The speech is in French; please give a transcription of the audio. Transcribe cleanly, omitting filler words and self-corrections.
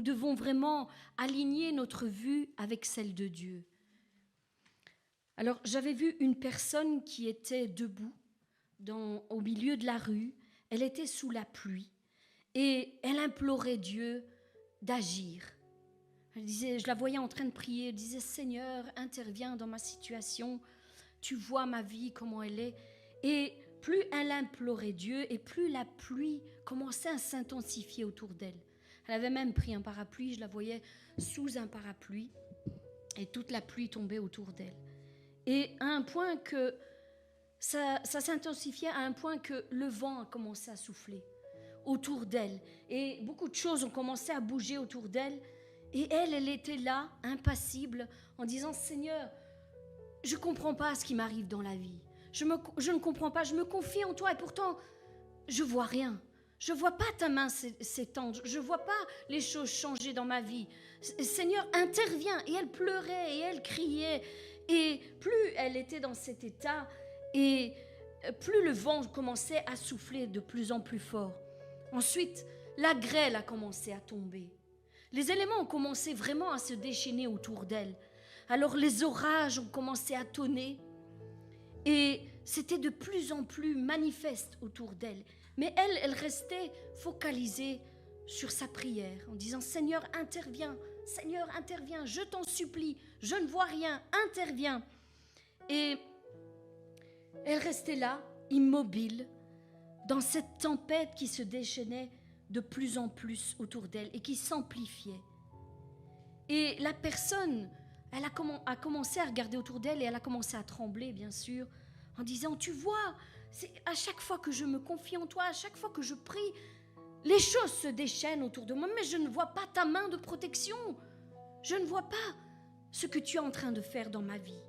Nous devons vraiment aligner notre vue avec celle de Dieu. Alors, j'avais vu une personne qui était debout au milieu de la rue. Elle était sous la pluie et elle implorait Dieu d'agir. Elle disait, je la voyais en train de prier. Elle disait, Seigneur, interviens dans ma situation. Tu vois ma vie, comment elle est. Et plus elle implorait Dieu et plus la pluie commençait à s'intensifier autour d'elle. Elle avait même pris un parapluie, je la voyais sous un parapluie et toute la pluie tombait autour d'elle. Et à un point que ça s'intensifiait, à un point que le vent a commencé à souffler autour d'elle. Et beaucoup de choses ont commencé à bouger autour d'elle. Et elle était là, impassible, en disant, Seigneur, je ne comprends pas ce qui m'arrive dans la vie. Je ne comprends pas, je me confie en toi et pourtant, je ne vois rien. Je ne vois pas ta main s'étendre, je ne vois pas les choses changer dans ma vie. Seigneur, interviens. Et elle pleurait et elle criait. Et plus elle était dans cet état, et plus le vent commençait à souffler de plus en plus fort. Ensuite, la grêle a commencé à tomber. Les éléments ont commencé vraiment à se déchaîner autour d'elle. Alors les orages ont commencé à tonner et c'était de plus en plus manifeste autour d'elle. Mais elle restait focalisée sur sa prière en disant « Seigneur, interviens, je t'en supplie, je ne vois rien, interviens ». Et elle restait là, immobile, dans cette tempête qui se déchaînait de plus en plus autour d'elle et qui s'amplifiait. Et la personne, elle a commencé à regarder autour d'elle et elle a commencé à trembler, bien sûr, en disant, tu vois, c'est à chaque fois que je me confie en toi, à chaque fois que je prie, les choses se déchaînent autour de moi, mais je ne vois pas ta main de protection. Je ne vois pas ce que tu es en train de faire dans ma vie.